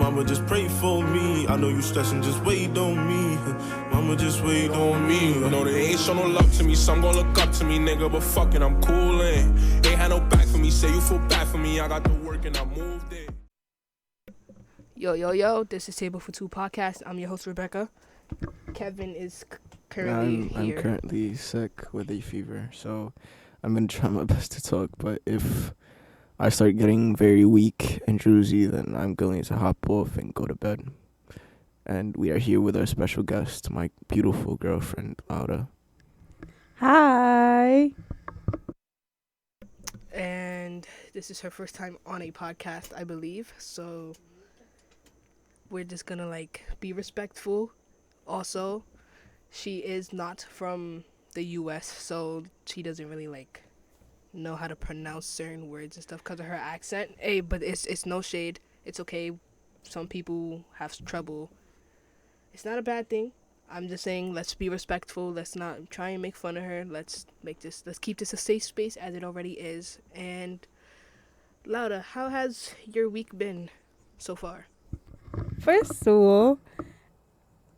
Mama, just pray for me. I know you stressing, just wait on me. Mama, just wait on me. No, they ain't show no love to me, some gon' look up to me, nigga, but fuck it, I'm coolin'. Ain't had no back for me, say you feel bad for me, I got the work and I moved it. Yo, this is Table for Two podcast. I'm your host, Rebecca. Kevin is currently I'm here. currently sick with a fever, so I'm going to try my best to talk, but if I start getting very weak and drowsy, then I'm going to hop off and go to bed. And we are here with our special guest, my beautiful girlfriend, Laura. Hi. And this is her first time on a podcast, I believe. So we're just gonna be respectful. Also, she is not from the US, so she doesn't really know how to pronounce certain words and stuff because of her accent. Hey, but it's no shade. It's okay. Some people have trouble. It's not a bad thing. I'm just saying, let's be respectful. Let's not try and make fun of her. Let's keep this a safe space as it already is. And Laura, how has your week been so far? First of all,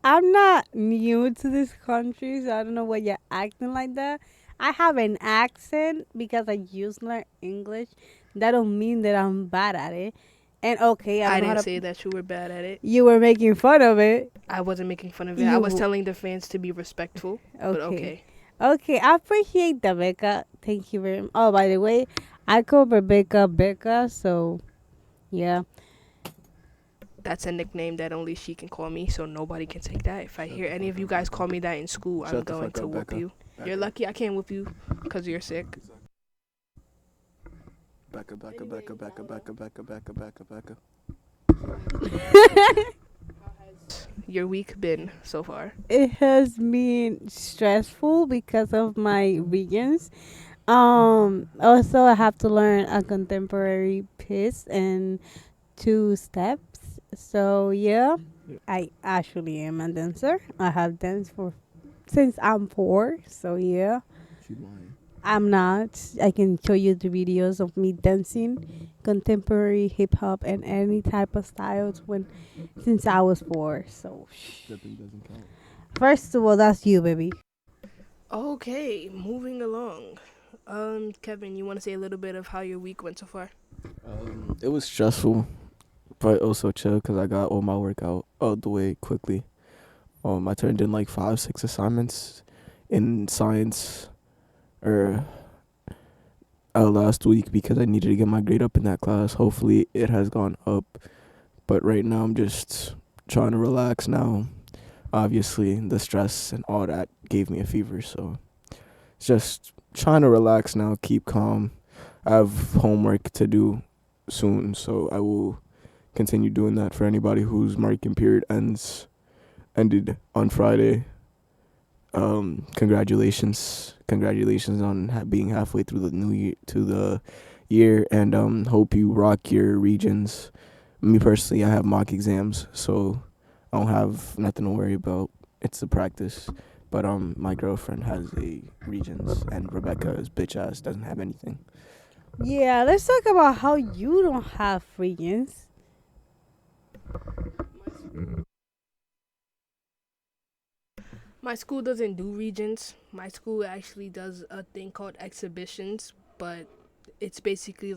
I'm not new to this country, so I don't know why you're acting like that. I have an accent because I used to learn English. That don't mean that I'm bad at it. And okay, I didn't say that you were bad at it. You were making fun of it. I wasn't making fun of it. I was telling the fans to be respectful. But okay. Okay, I appreciate that, Becca. Thank you very much. Oh, by the way, I call Rebecca Becca, so yeah. That's a nickname that only she can call me, so nobody can take that. If I hear any of you guys call me that in school, I'm going to whoop you. You're lucky I can't whoop you because you're sick. Becca. How has your week been so far? It has been stressful because of my regions. Also, I have to learn a contemporary piece and 2 steps. So yeah, I actually am a dancer. I have danced since I'm 4. So yeah. She's lying. I'm not. I can show you the videos of me dancing contemporary hip hop and any type of styles since I was 4. So Stepping doesn't count. first of all, that's you, baby. Okay, moving along. Kevin, you want to say a little bit of how your week went so far? It was stressful, but also chill because I got all my work out the way quickly. I turned in 5-6 assignments in science last week because I needed to get my grade up in that class. Hopefully it has gone up, but right now I'm just trying to relax now. Obviously the stress and all that gave me a fever, so it's just trying to relax now, keep calm. I have homework to do soon, so I will continue doing that for anybody whose marking period ended on Friday. Congratulations on being halfway through the year, and hope you rock your regions. Me personally, I have mock exams, so I don't have nothing to worry about. It's a practice, but my girlfriend has a regions, and Rebecca's bitch ass doesn't have anything. Yeah, let's talk about how you don't have regions. My school doesn't do regions. My school actually does a thing called exhibitions, but it's basically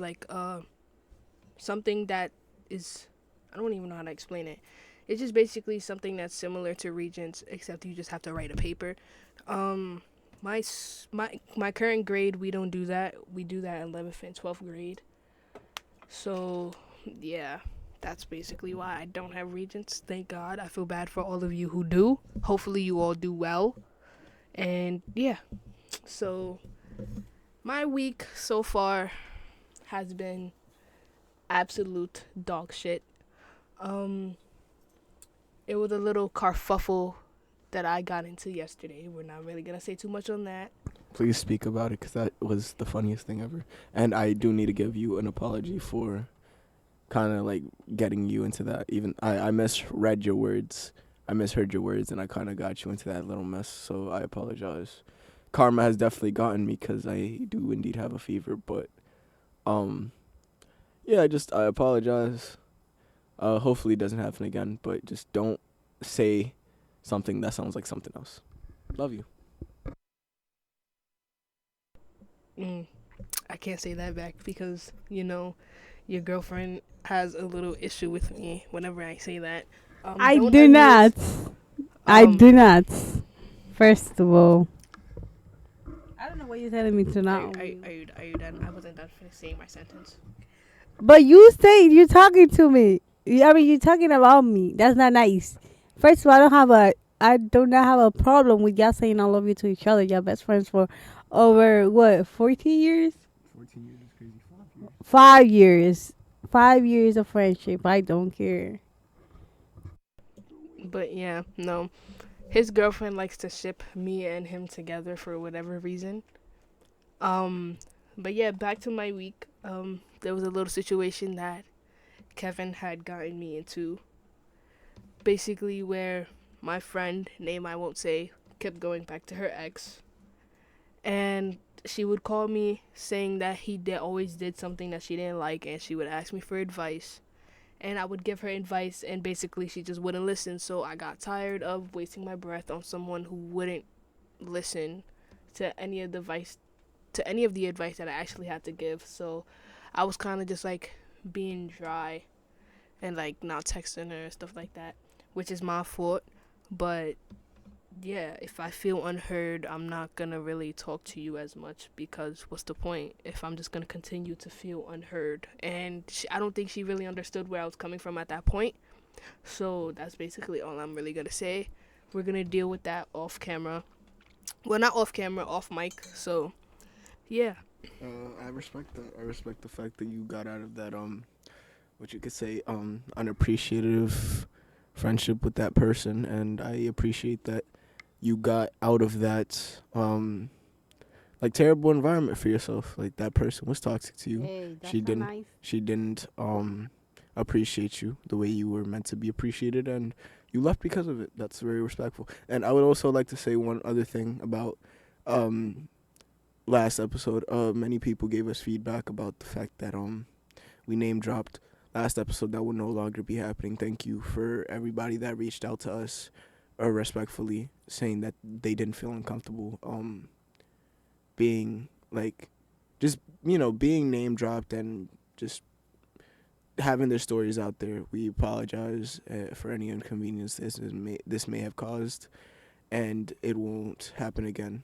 something that is, I don't even know how to explain it. It's just basically something that's similar to regions, except you just have to write a paper. My current grade, we don't do that. We do that in 11th and 12th grade. So yeah, that's basically why I don't have regions. Thank God. I feel bad for all of you who do. Hopefully you all do well. And yeah, so my week so far has been absolute dog shit. It was a little carfuffle that I got into yesterday. We're not really gonna say too much on that. Please speak about it, because that was the funniest thing ever. And I do need to give you an apology for kind of getting you into that. Even I misread your words. I misheard your words, and I kind of got you into that little mess. So I apologize. Karma has definitely gotten me because I do indeed have a fever. But yeah, I apologize. Hopefully it doesn't happen again, but just don't say something that sounds like something else. Love you. I can't say that back because, your girlfriend has a little issue with me whenever I say that. I don't do not. I um, do not. First of all, I don't know what you're telling me to not. Are you done? I wasn't done saying my sentence. But you say you're talking to me. You're talking about me. That's not nice. First of all, I do not have a problem with y'all saying I love you to each other. Y'all best friends for over what, 14 years? 14 years is crazy. 5 years. 5 years of friendship. I don't care. But yeah, no. His girlfriend likes to ship me and him together for whatever reason. But yeah, back to my week. There was a little situation that Kevin had gotten me into. Basically, where my friend, name I won't say, kept going back to her ex. And she would call me saying that always did something that she didn't like, and she would ask me for advice. And I would give her advice, and basically she just wouldn't listen. So I got tired of wasting my breath on someone who wouldn't listen to any of the advice that I actually had to give. So I was kind of just like being dry and like not texting her and stuff like that, which is my fault. But yeah, if I feel unheard, I'm not gonna really talk to you as much, because what's the point if I'm just gonna continue to feel unheard? And I don't think she really understood where I was coming from at that point. So that's basically all I'm really gonna say. We're gonna deal with that off camera. Well, not off camera, off mic. So yeah. I respect that. I respect the fact that you got out of that what you could say unappreciative friendship with that person, and I appreciate that you got out of that like terrible environment for yourself. Like, that person was toxic to you. Hey, that's She not didn't- nice. She didn't appreciate you the way you were meant to be appreciated, and you left because of it. That's very respectful. And I would also like to say one other thing about last episode. Many people gave us feedback about the fact that we name dropped last episode. That will no longer be happening. Thank you for everybody that reached out to us respectfully, saying that they didn't feel uncomfortable being like, just being name dropped and just having their stories out there. We apologize for any inconvenience this may have caused, and it won't happen again.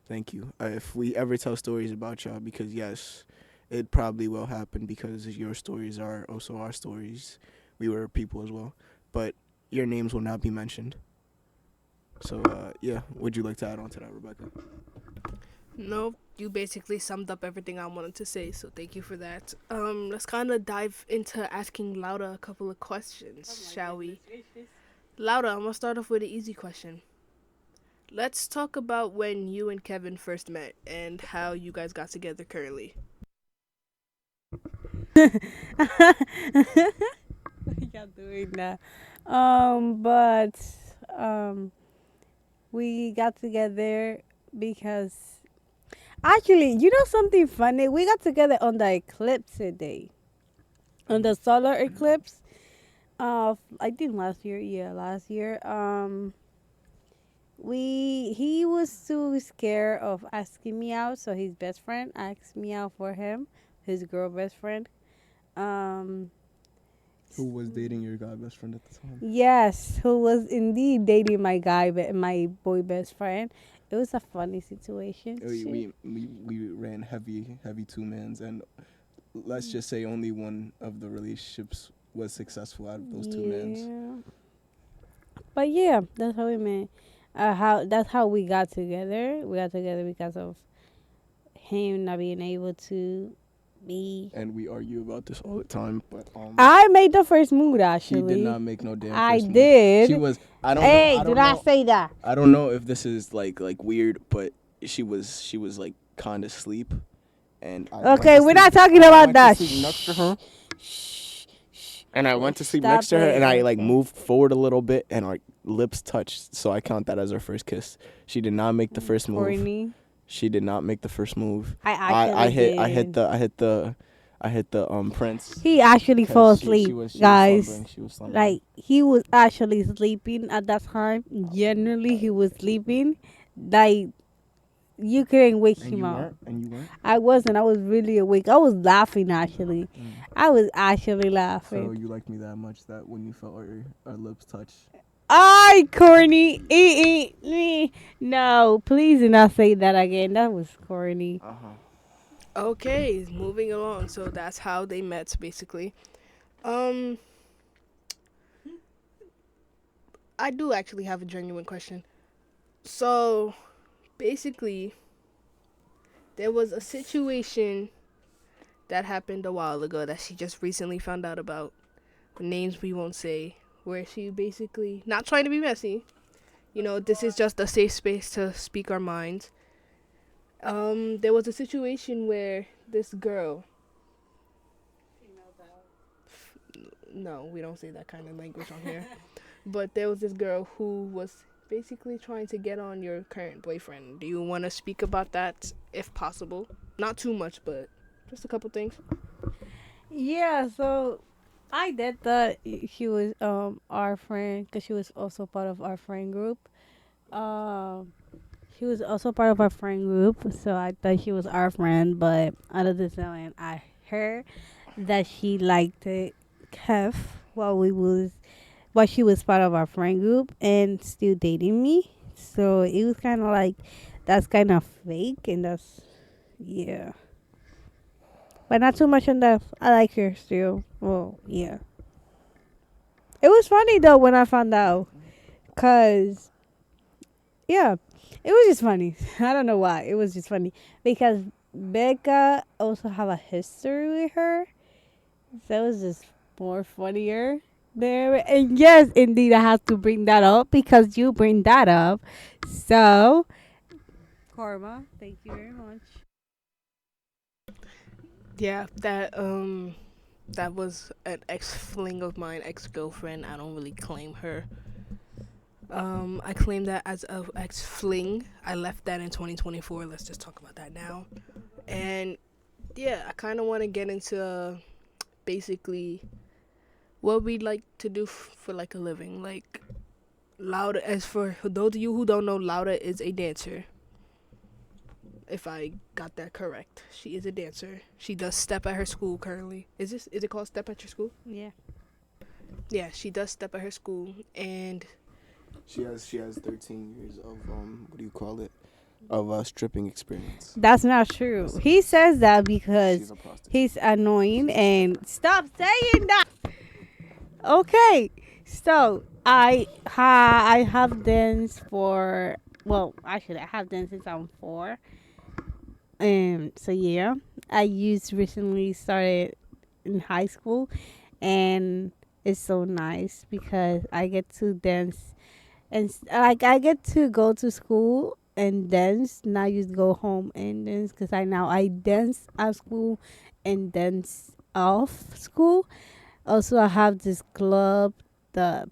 Thank you. If we ever tell stories about y'all, because yes, it probably will happen, because your stories are also our stories. We were people as well, but your names will not be mentioned. So yeah, would you like to add on to that, Rebecca? No, you basically summed up everything I wanted to say, so thank you for that. Let's kind of dive into asking Lauda a couple of questions, shall we? Lauda, I'm gonna start off with an easy question. Let's talk about when you and Kevin first met and how you guys got together currently. Y'all doing that. But we got together because actually, something funny? We got together on the eclipse day. On the solar eclipse. I think last year. Yeah, last year. He was too scared of asking me out, so his best friend asked me out for him, his girl best friend. Who was dating your guy best friend at the time? Yes, who was indeed dating my boy best friend. It was a funny situation. We ran heavy 2-mans, and let's just say only one of the relationships was successful out of those 2-mans. But yeah, that's how we met. That's how we got together. We got together because of him not being able to be. And we argue about this all the time, but I made the first move, she actually. did not make no damn. I first move. did. She was. I don't. Hey, know, I don't did know, I say that? I don't know if this is like weird, but she was like kind of asleep, and I went Okay, to we're sleep- not talking I about went that. to sleep next to her. And I went to sleep Stop next to her, it. and I Okay. moved forward a little bit, and our lips touched. So I count that as our first kiss. She did not make the first move. Corny. She did not make the first move. I I hit I hit the Prince. He actually 'Cause fell she asleep, was guys. slumbering. She was slumbering. Like he was actually sleeping at that time. Generally, he was sleeping. Like you couldn't wake and him you up. weren't. And you weren't. I wasn't. I was really awake. I was laughing actually. I was actually So laughing. you liked me that much that when you felt our lips touch. Ay, corny. No, please do not say that again. That was corny. Okay, moving along. So that's how they met, basically. Um, I do actually have a genuine question. So, basically, there was a situation that happened a while ago that she just recently found out about. Names we won't say, where she basically, not trying to be messy, this is just a safe space to speak our minds. There was a situation where this girl, no, we don't say that kind of language on here, but there was this girl who was basically trying to get on your current boyfriend. Do you want to speak about that if possible? Not too much, but just a couple things. Yeah, so I did that. She was our friend because she was also part of our friend group. Um, she was also part of our friend group, so I thought she was our friend. But out of the time, I heard that she liked it, Kev, while she was part of our friend group and still dating me. So it was kind of like that's kind of fake, and that's yeah. But not too much on that. I like her still. Well, yeah. It was funny though when I found out, cause yeah, it was just funny. I don't know why. It was just funny because Becca also have a history with her, so it was just more funnier there. And yes, indeed, I have to bring that up because you bring that up. So, Karma, thank you very much. Yeah, that was an ex fling of mine, ex girlfriend. I don't really claim her. I claim that as a ex fling. I left that in 2024. Let's just talk about that now. And yeah, I kind of want to get into basically what we'd like to do for like a living. Like Lauda, as for those of you who don't know, Lauda is a dancer. If I got that correct, she is a dancer. She does step at her school currently. Is it called step at your school? Yeah. Yeah, she does step at her school, and She has 13 years of what do you call it? Of stripping experience. That's not true. He says that because She's a prostitute. he's annoying and stop saying that. Okay. So I have danced for actually I have danced since I'm 4. So yeah. I used recently started in high school and it's so nice because I get to dance and like I get to go to school and dance, not just go home and dance because I dance at school and dance off school. Also, I have this club that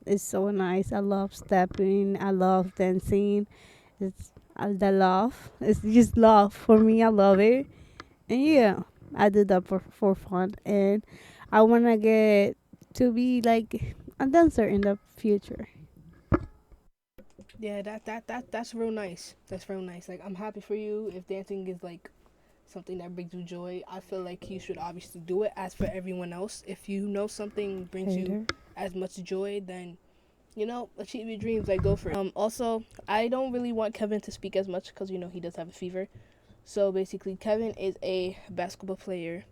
is so nice. I love stepping. I love dancing. It's the love. It's just love for me. I love it. And yeah, I do that for fun. And I wanna get to be like a dancer in the future. yeah, that's real nice. That's real nice. Like I'm happy for you if dancing is like something that brings you joy. I feel like you should obviously do it. As for everyone else, if you know something brings you Hater. as much joy, then achieve your dreams. Like go for it. Also, I don't really want Kevin to speak as much because he does have a fever. So basically, Kevin is a basketball player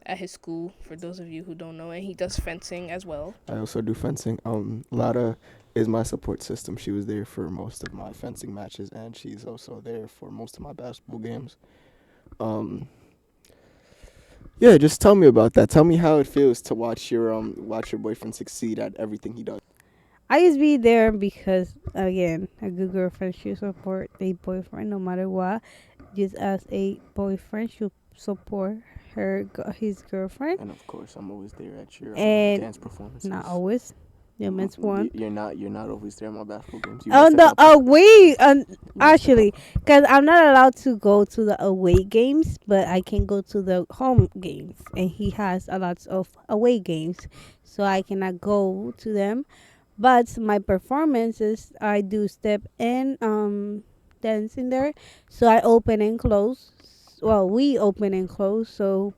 at his school. For those of you who don't know, and he does fencing as well. I also do fencing. Lara is my support system. She was there for most of my fencing matches, and she's also there for most of my basketball games. Yeah, just tell me about that. Tell me how it feels to watch your boyfriend succeed at everything he does. I just be there because again, a good girlfriend should support a boyfriend no matter what. Just as a boyfriend should support his girlfriend. And of course, I'm always there at your And dance performances. not always. The men's one. You're not always there at my basketball games. You Oh, missed a the couple. away. missed a Actually, because I'm not allowed to go to the away games, but I can go to the home games, and he has a lot of away games, so I cannot go to them. But my performances, I do step and dance in there, so I open and close. Well, we open and close, so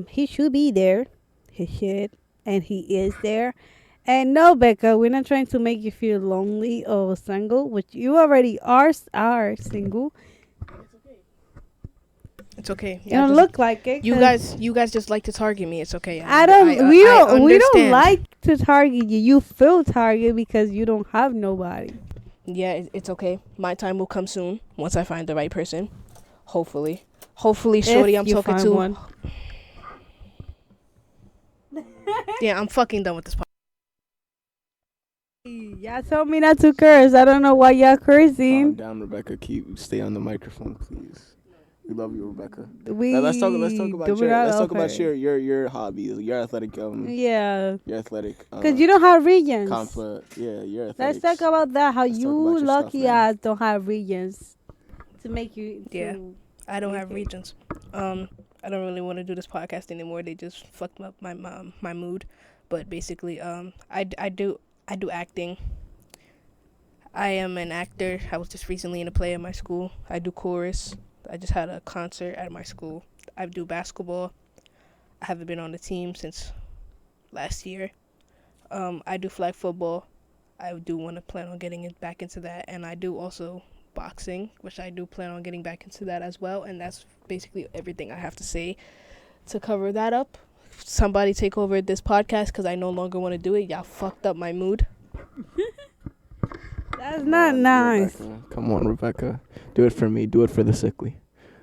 he should be there. He should, and he is there. And no, Becca, we're not trying to make you feel lonely or single, which you already are single. It's okay. You don't look like it. You 'cause guys just like to target me. It's okay. I don't. We don't. We don't understand. like to target you. You feel targeted because you don't have nobody. Yeah, it's okay. My time will come soon once I find the right person. Hopefully, shorty, If I'm you talking find to. one. Yeah, I'm fucking done with this. Y'all told me not to curse. I don't know why y'all Calm cursing. down, Rebecca. Stay on the microphone, please. We love you, Rebecca. We Now, let's talk about do not love her. your hobbies, your athletic Yeah, your athletic. because you don't have regions. Yeah, your Let's athletics. talk about that. How Let's talk you about your lucky stuff, man. ass don't have regions to make you. Yeah. I don't have Okay. regions. I don't really want to do this podcast anymore. They just fucked up my mood. But basically, I do acting. I am an actor. I was just recently in a play at my school. I do chorus. I just had a concert at my school. I do basketball. I haven't been on the team since last year. I do flag football. I do want to plan on getting it back into that. And I do also boxing, which I do plan on getting back into that as well. And that's basically everything I have to say to cover that up. Somebody take over this podcast because I no longer want to do it. Y'all fucked up my mood. That's not nice. Rebecca. Come on, Rebecca. Do it for me. Do it for the sickly.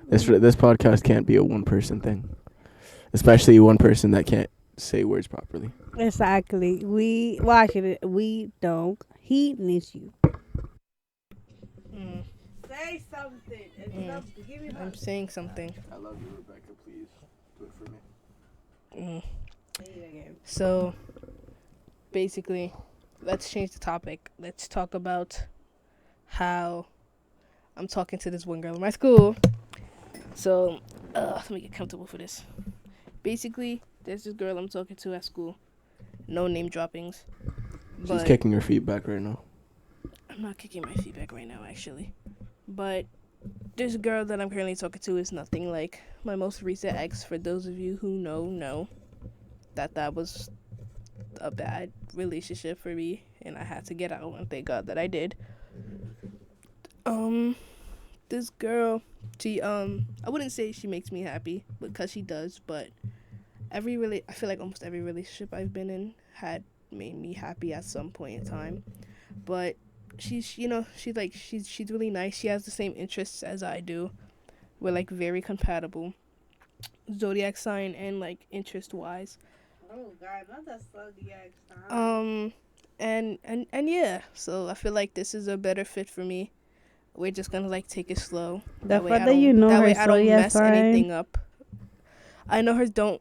This podcast can't be a one person thing, especially one person that can't say words properly. Exactly. We don't. He needs you. Mm. Say something. Give me I'm saying something. I love you, Rebecca. Please do it for me. So, basically, let's change the topic. Let's talk about how I'm talking to this one girl in my school. So, let me get comfortable for this. Basically, there's this girl I'm talking to at school. No name droppings. She's But kicking her feet back right now. I'm not kicking my feet back right now, actually. But this girl that I'm currently talking to is nothing like my most recent ex. For those of you who know that was a bad relationship for me, and I had to get out, and thank God that I did. This girl, she I wouldn't say she makes me happy because she does, but I feel like almost every relationship I've been in had made me happy at some point in time. But she's really nice. She has the same interests as I do. We're like very compatible, zodiac sign and like interest wise. Oh God, not that zodiac sign. And yeah, so I feel like this is a better fit for me. We're just gonna like take it slow. The fact that you know that her way I don't zodiac mess sign. anything up. I know hers don't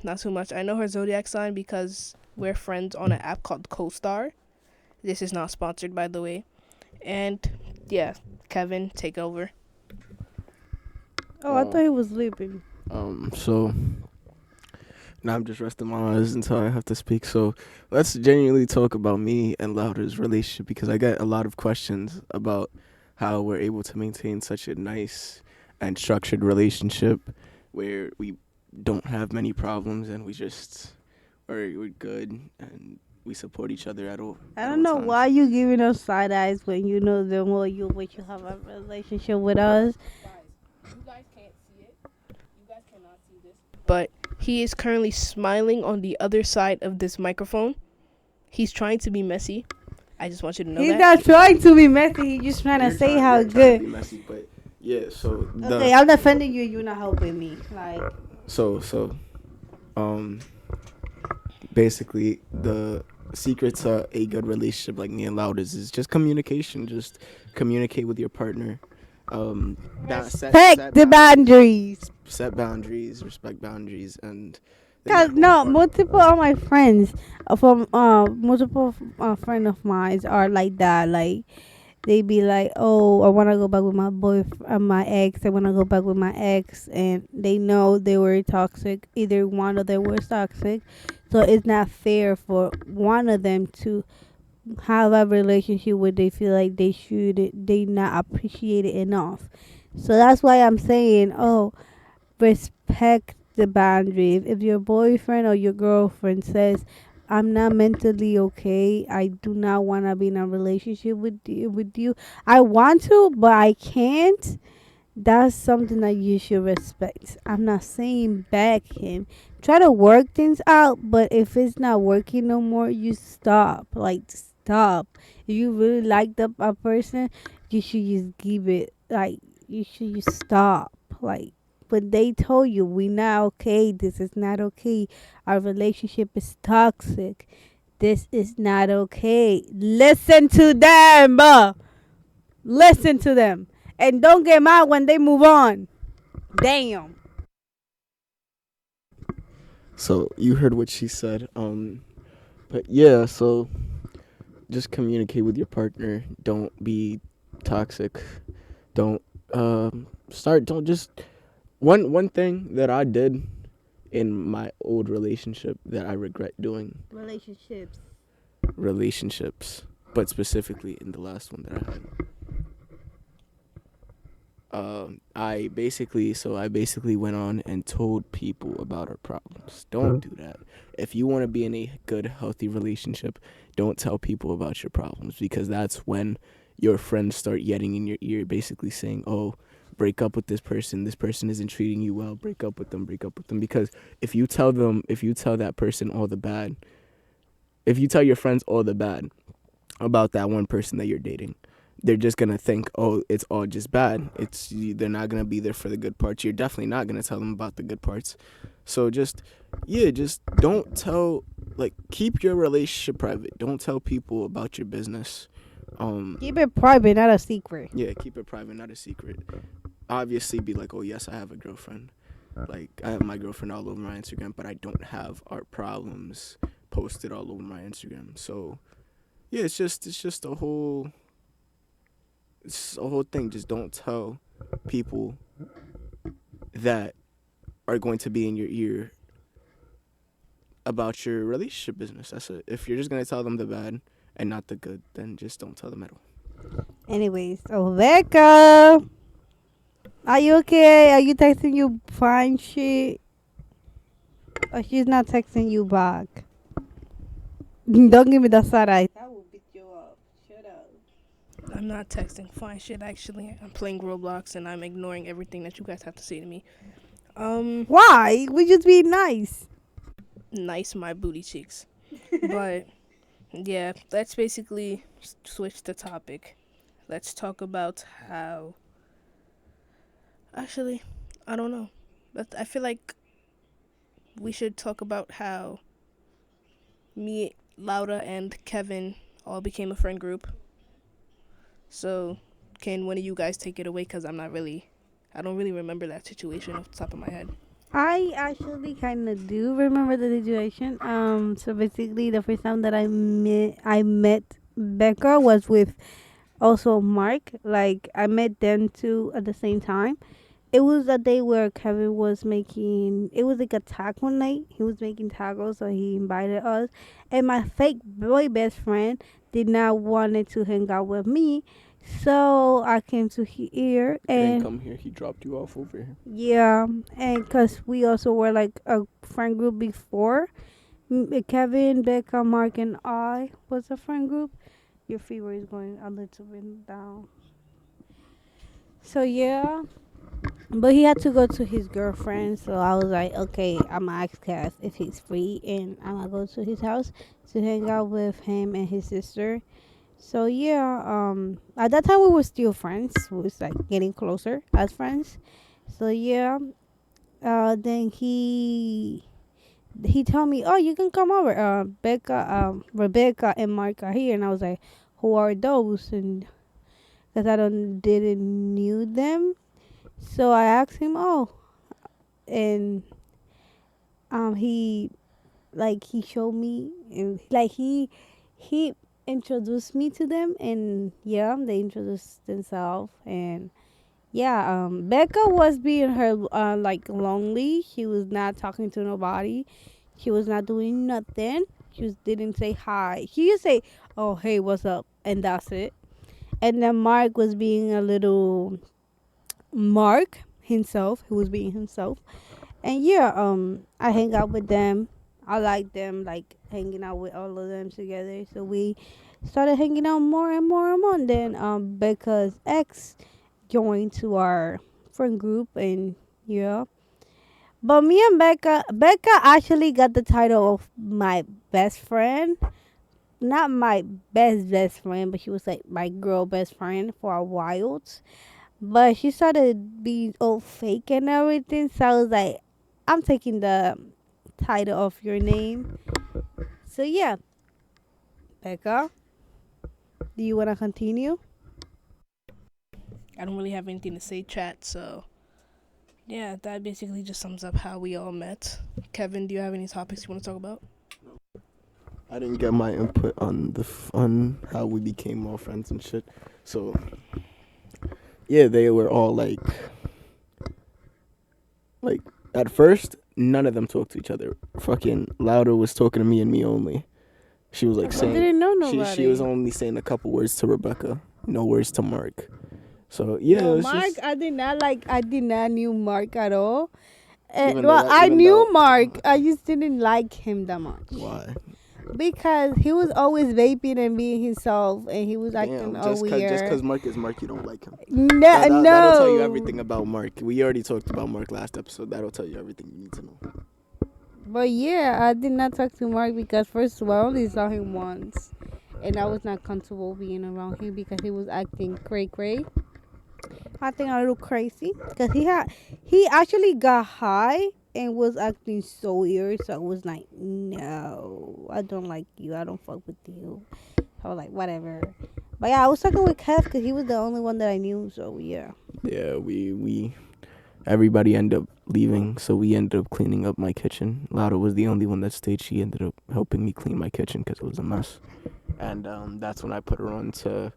not too much. I know her zodiac sign because we're friends on an app called CoStar. This is not sponsored, by the way. And yeah, Kevin, take over. Oh, I thought he was sleeping. So now I'm just resting my eyes until I have to speak. So let's genuinely talk about me and Louder's relationship because I get a lot of questions about how we're able to maintain such a nice and structured relationship where we don't have many problems and we're good and we support each other at all. I don't know why you giving us side eyes when you know the more you have a relationship with us. You guys can't see it. You guys cannot see this. But he is currently smiling on the other side of this microphone. He's trying to be messy. I just want you to know He's that. not trying to be messy. He's just trying to say how good. Messy, but yeah, so Okay, I'm defending you. You're not helping me. Like, basically the secret to a good relationship like me and Louders is just communication. Just communicate with your partner. respect the boundaries. Set boundaries, respect boundaries, and Cause no, multiple of my friends from multiple friend of mine are like that. Like they be like, "Oh, I want to go back with my my ex. I want to go back with my ex," and they know they were toxic. Either one of them was toxic, so it's not fair for one of them to have a relationship where they feel like they not appreciate it enough. So that's why I'm saying, oh, respect the boundary. If your boyfriend or your girlfriend says, "I'm not mentally okay. I do not want to be in a relationship with you. I want to, but I can't." That's something that you should respect. I'm not saying back him. Try to work things out, but if it's not working no more, you stop. Like stop. If you really like a person, you should just give it. Like you should just stop. Like but they told you we not okay. This is not okay. Our relationship is toxic. This is not okay. Listen to them. Listen to them. And don't get mad when they move on. Damn. So you heard what she said. But yeah, so just communicate with your partner. Don't be toxic. Don't start. Don't just one thing that I did in my old relationship that I regret doing. Relationships, but specifically in the last one that I had. I basically went on and told people about our problems. Don't do that. If you want to be in a good, healthy relationship, don't tell people about your problems, because that's when your friends start yelling in your ear, basically saying, "Oh, break up with this person. This person isn't treating you well. Break up with them. Break up with them." Because if you tell that person all the bad, if you tell your friends all the bad about that one person that you're dating, they're just gonna think, oh, it's all just bad. They're not gonna be there for the good parts. You're definitely not gonna tell them about the good parts. So just don't tell. Like, keep your relationship private. Don't tell people about your business. Keep it private, not a secret. Yeah, keep it private, not a secret. Obviously, be like, oh yes, I have a girlfriend. Like, I have my girlfriend all over my Instagram, but I don't have our problems posted all over my Instagram. So yeah, it's just a whole. It's a whole thing. Just don't tell people that are going to be in your ear about your relationship business. That's it. If you're just going to tell them the bad and not the good, then just don't tell them at all. Anyways, so Becca, are you okay? Are you texting you fine shit? Or she's not texting you back? Don't give me the side eye. I will beat you up. Shut up. I'm not texting fine shit, actually. I'm playing Roblox and I'm ignoring everything that you guys have to say to me. Why? We just be nice. Nice my booty cheeks. But yeah, let's basically switch the topic. Let's talk about how, actually, I don't know. But I feel like we should talk about how me, Laura, and Kevin all became a friend group. So, can one of you guys take it away? Because I don't really remember that situation off the top of my head. I actually kind of do remember the situation. So basically, the first time that I met Becca was with also Mark. Like I met them two at the same time. It was a day where Kevin was making. It was like a taco night. He was making tacos, so he invited us. And my fake boy best friend did not wanted to hang out with me, so I came to here He didn't and come here. He dropped you off over here. yeah, and because we also were like a friend group before. Kevin, Becca, Mark, and I was a friend group. Your fever is going a little bit down. So yeah, but he had to go to his girlfriend. So I was like, okay, I'm gonna ask Cass if he's free, and I'm gonna go to his house to hang out with him and his sister. So yeah, at that time we were still friends. We was like getting closer as friends. So yeah, then he told me, "Oh, you can come over. Rebecca and Mark are here." And I was like, "Who are those?" And because I didn't knew them, so I asked him, "Oh," and he he showed me, and like he introduced me to them, and yeah, they introduced themselves. And yeah, Becca was being her lonely. She was not talking to nobody. She was not doing nothing. She didn't say hi. She just say, "Oh, hey, what's up?" and that's it. And then Mark was being a little Mark himself, who was being himself. And yeah, I hang out with them. I like them, like hanging out with all of them together. So we started hanging out more and more and more. And then Becca's ex joined to our friend group, and yeah. But me and Becca actually got the title of my best friend. Not my best friend, but she was like my girl best friend for a while. But she started being all fake and everything. So I was like, I'm taking the title of your name. So yeah, Becca, do you want to continue? I don't really have anything to say, chat. So yeah, that basically just sums up how we all met. Kevin, do you have any topics you want to talk about? I didn't get my input on on how we became all friends and shit. So yeah, they were all like at first none of them talked to each other. Fucking Louder was talking to me and me only. She was like I saying didn't know she nobody. was only saying a couple words to Rebecca, no words to Mark. So yeah, it No, was Mark, just, I did not knew Mark at all. And, even well, though I even knew though Mark. I just didn't like him that much why? because he was always vaping and being himself, and he was acting Damn, all just weird. cause Mark is Mark, you don't like him. No, That'll tell you no. everything about Mark. We already talked about Mark last episode. That'll tell you everything you need to know. But yeah, I did not talk to Mark because first of all, I only saw him once, and I was not comfortable being around him because he was acting cray. Acting a little crazy because he actually got high and was acting so weird. So I was like, no, I don't like you. I don't fuck with you. I was like, whatever. But yeah, I was talking with Kev because he was the only one that I knew. So yeah. Yeah, we everybody ended up leaving, so we ended up cleaning up my kitchen. Louder was the only one that stayed. She ended up helping me clean my kitchen because it was a mess. And that's when I put her on to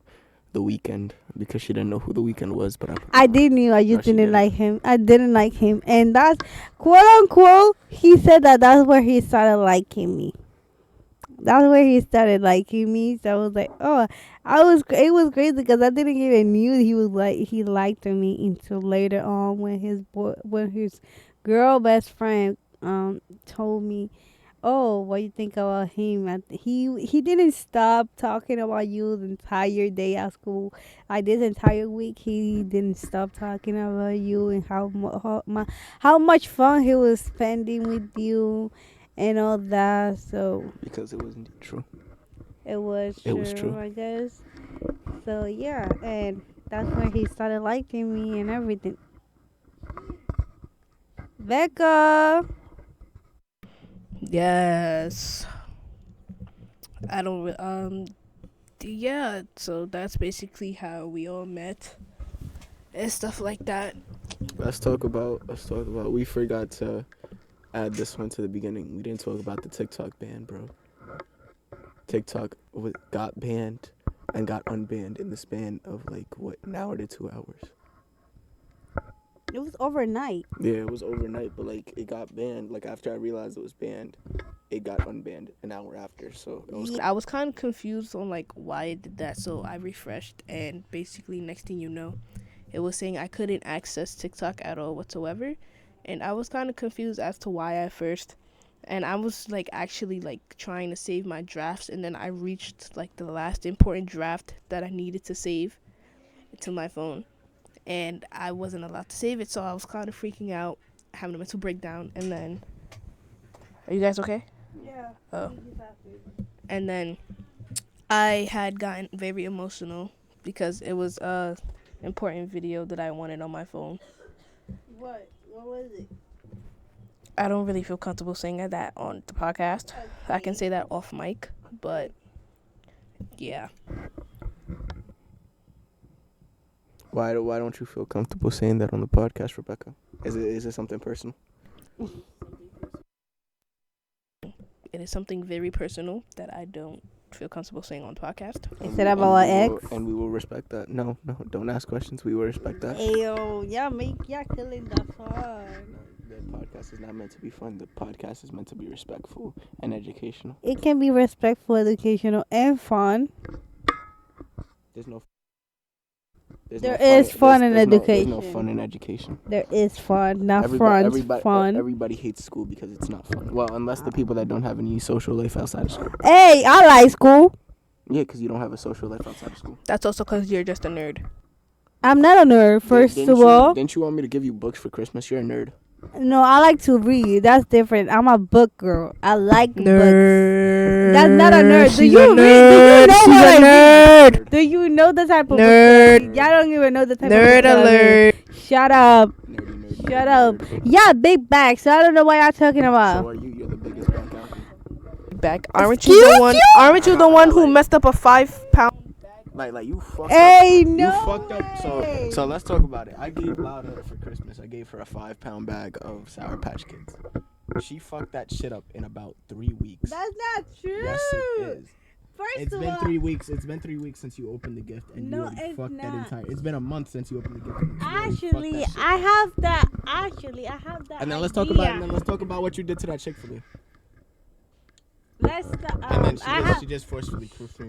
The Weeknd because she didn't know who The Weeknd was, but I did knew. I No, just she didn't didn't. like him. I didn't like him, and that's quote unquote. He said that that's where he started liking me. That's where he started liking me. So I was like, oh, I was. It was crazy because I didn't even knew he liked me until later on when his girl best friend told me, oh, what you think about him? He didn't stop talking about you the entire day at school. Like this entire week, he didn't stop talking about you and how much fun he was spending with you and all that. So because it was indeed true. it was It true, was true. I guess. So yeah, and that's when he started liking me and everything. Becca. Yes. I don't. Yeah. So that's basically how we all met and stuff like that. Let's talk about. We forgot to add this one to the beginning. We didn't talk about the TikTok ban, bro. TikTok got banned and got unbanned in the span of an hour to 2 hours. It was overnight. Yeah, it was overnight, but it got banned. After I realized it was banned, it got unbanned an hour after. So it was. I was kind of confused on why it did that. So I refreshed, and basically, next thing you know, it was saying I couldn't access TikTok at all whatsoever, and I was kind of confused as to why at first. And I was actually trying to save my drafts, and then I reached the last important draft that I needed to save to my phone, and I wasn't allowed to save it, so I was kind of freaking out, having a mental breakdown. And then, are you guys okay? Yeah. Oh. And then I had gotten very emotional because it was a important video that I wanted on my phone. What? What was it? I don't really feel comfortable saying that on the podcast. I can say that off mic, but yeah. Why don't you feel comfortable saying that on the podcast, Rebecca? Is it something personal? It is something very personal that I don't feel comfortable saying on podcast. Is it about our ex? And we will respect that. No, don't ask questions. We will respect that. Ayo, y'all killing the fun. The podcast is not meant to be fun. The podcast is meant to be respectful and educational. It can be respectful, educational, and fun. There's no. There is fun in There's education. no fun in education. There is fun, not fun. Everybody hates school because it's not fun. Well, unless the people that don't have any social life outside of school. Hey, I like school. Yeah, because you don't have a social life outside of school. That's also because you're just a nerd. I'm not a nerd, first of all. Didn't you want me to give you books for Christmas? You're a nerd. No, I like to read. That's different. I'm a book girl. I like books. Nerd. That's not a nerd. Do She's you a read? nerd. Do you know She's what a I nerd. read? Do you know the type of Nerd. book? Y'all don't even know the type Nerd of book. alert. Shut up. Nerdy. Shut up. Yeah, big bag. So I don't know what y'all talking So about. are you? You're the biggest back out. Back. Aren't you the one? Aren't you the one who messed up a 5 pound? Like you fucked Hey, up. no. You fucked up. So let's talk about it. I gave Lauda for Christmas. I gave her a 5-pound bag of Sour Patch Kids. She fucked that shit up in about 3 weeks. That's not true. Yes, it is. First It's of been all, 3 weeks. It's been 3 weeks since you opened the gift, and No, you already it's fucked that not. entire. It's been a month since you opened the gift. And you already fucked actually, that shit. I have that. Actually, I have that. And then let's idea. talk about what you did to that Chick-fil-A. Let's. And then I have. she just forcefully proved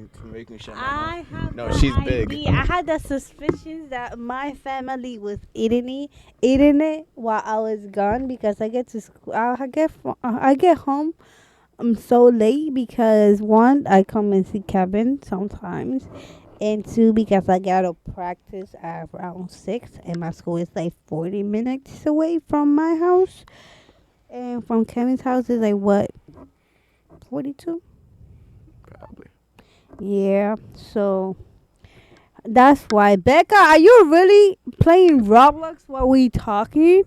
me shut my I mouth. have No, the she's big. idea. I had the suspicions that my family was eating it while I was gone because I get to school. I get home so late because one, I come and see Kevin sometimes, and two, because I gotta practice at around 6, and my school is like 40 minutes away from my house, and from Kevin's house is like what, 42. Probably. Yeah, so that's why. Becca, are you really playing Roblox while we talking?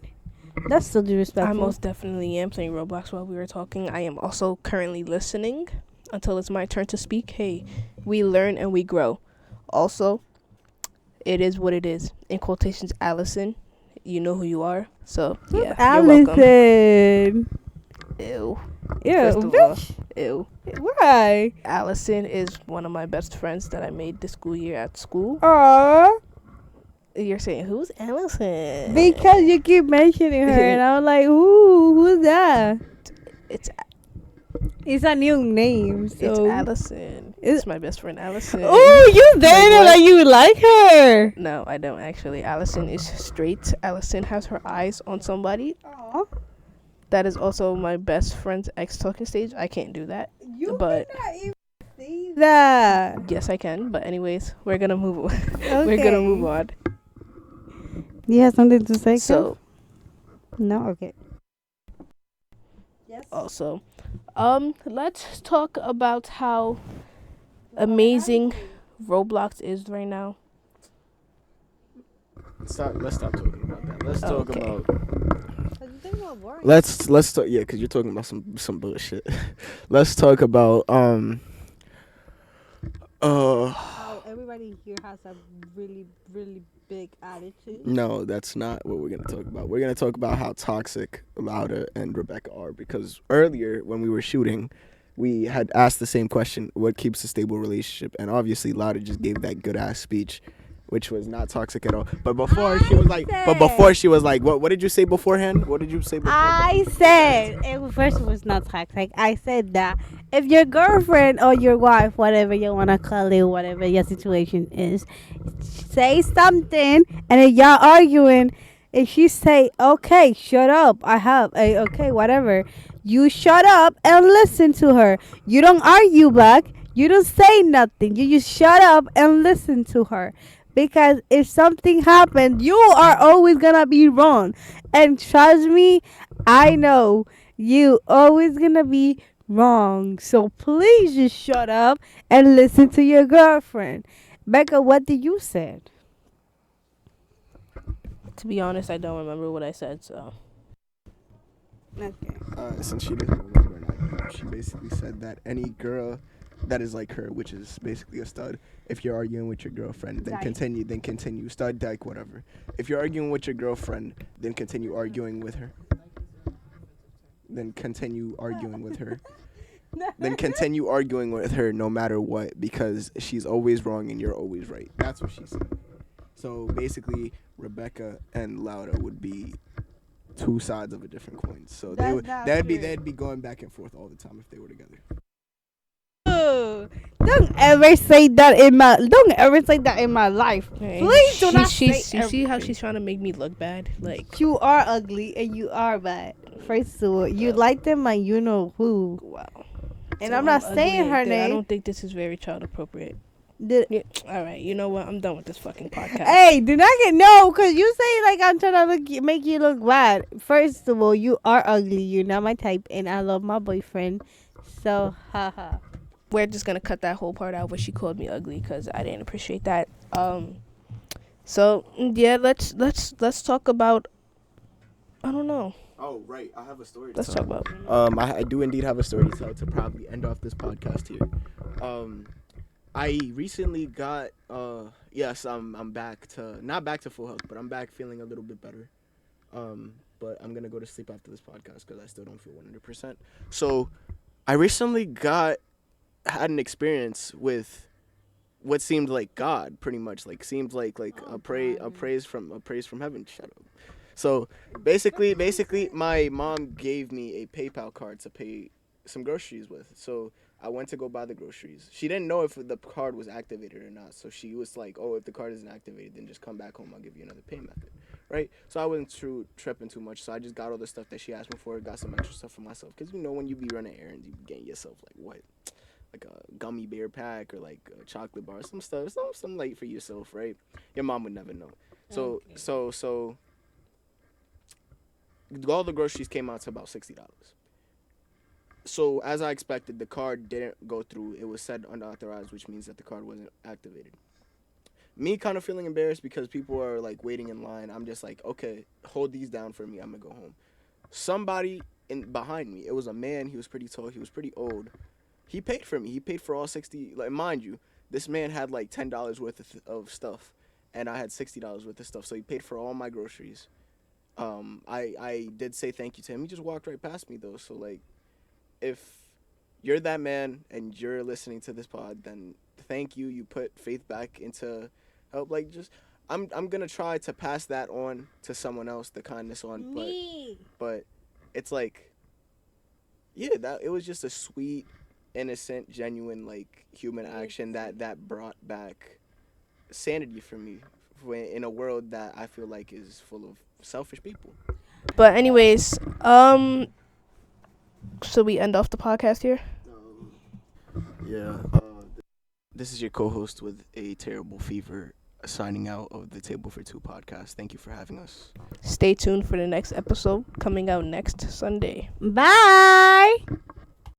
That's still disrespectful. I most definitely am playing Roblox while we were talking. I am also currently listening until it's my turn to speak. Hey, we learn and we grow. Also, it is what it is. In quotations, Allison, you know who you are. So, yeah, you're welcome. Allison. Ew. Ew, First of all, bitch. ew. Why? Allison is one of my best friends that I made this school year at school. Aww. You're saying, who's Allison? Because you keep mentioning her, and I'm like, ooh, who's that? It's It's a new name, so. It's Allison. It's my best friend, Allison. Oh, you saying it like you like her. No, I don't actually. Allison is straight. Allison has her eyes on somebody. Aww. That is also my best friend's ex talking stage. I can't do that. You But- cannot even see that. Yes, I can. But anyways, we're gonna move on. Okay. We're gonna move on. You have something to say? So Kev? No, okay. Yes. also, let's talk about how amazing Roblox is right now. Let's stop talking about that. Let's talk Okay. about. Let's talk. Yeah, because you're talking about some bullshit. Let's talk about Oh, everybody here has a really, really big attitude. No, that's not what we're gonna talk about. We're gonna talk about how toxic Lauda and Rebecca are, because earlier when we were shooting, we had asked the same question: what keeps a stable relationship? And obviously, Lauda just gave that good ass speech, which was not toxic at all. But before she was like, what did you say beforehand? What did you say before? I said, first it was not toxic. I said that if your girlfriend or your wife, whatever you want to call it, whatever your situation is, say something, and if y'all arguing, if she say, okay, shut up, okay, whatever, you shut up and listen to her. You don't argue back. You don't say nothing. You just shut up and listen to her. Because if something happened, you are always gonna be wrong. And trust me, I know you always gonna be wrong. So please just shut up and listen to your girlfriend. Becca, what did you say? To be honest, I don't remember what I said. So Okay. Since she doesn't remember, she basically said that any girl that is like her, which is basically a stud, if you're arguing with your girlfriend, then Dyke. continue, stud, dyke, whatever. If you're arguing with your girlfriend, then continue arguing with her. Then continue arguing with her. then continue arguing with her no matter what, because she's always wrong and you're always right. That's what she said. So basically, Rebecca and Laura would be two sides of a different coin. So they'd be going back and forth all the time if they were together. Don't ever say that in my life. Hey, Please do not you say see how she's trying to make me look bad? Like, you are ugly and you are bad. First of all, you like them and you know who. wow. And So I'm not ugly saying her like that. I name. don't think this is very child appropriate. The- All right, you know what? I'm done with this fucking podcast. Hey, do not get no, cause you say like I'm trying to make you look bad. First of all, you are ugly. You're not my type, and I love my boyfriend. So, haha. We're just gonna cut that whole part out where she called me ugly because I didn't appreciate that. So yeah, let's talk about. I don't know. Oh, right. I have a story to Let's tell. talk about. I do indeed have a story to tell to probably end off this podcast here. I recently got yes, I'm back to not back to full health, but I'm back feeling a little bit better. But I'm gonna go to sleep after this podcast because I still don't feel 100%. So, I recently had an experience with what seemed like God, pretty much like seemed like a praise from heaven. Shut up. So basically, my mom gave me a PayPal card to pay some groceries with. So I went to go buy the groceries. She didn't know if the card was activated or not. So she was like, "Oh, if the card isn't activated, then just come back home. I'll give you another pay method." Right? So I wasn't tripping too much. So I just got all the stuff that she asked me for. Got some extra stuff for myself. Because, when you be running errands, you be getting yourself like what? Like a gummy bear pack or like a chocolate bar, some stuff, some like for yourself, right? Your mom would never know. So all the groceries came out to about $60. So as I expected, the card didn't go through. It was said unauthorized, which means that the card wasn't activated. Me kind of feeling embarrassed because people are like waiting in line. I'm just like, okay, hold these down for me. I'm gonna go home. Somebody behind me. It was a man. He was pretty tall. He was pretty old. He paid for me. He paid for all 60. Like, mind you, this man had like $10 worth of stuff, and I had $60 worth of stuff. So he paid for all my groceries. I did say thank you to him. He just walked right past me though. So like, if you're that man and you're listening to this pod, then thank you. You put faith back into help. Like, just I'm gonna try to pass that on to someone else, the kindness on. But it's like, yeah, that it was just a sweet, innocent, genuine, like, human action that brought back sanity for me in a world that I feel like is full of selfish people. But anyways, so we end off the podcast here. Yeah. This is your co-host with a terrible fever, signing out of the Table for Two podcast. Thank you for having us. Stay tuned for the next episode coming out next Sunday. Bye.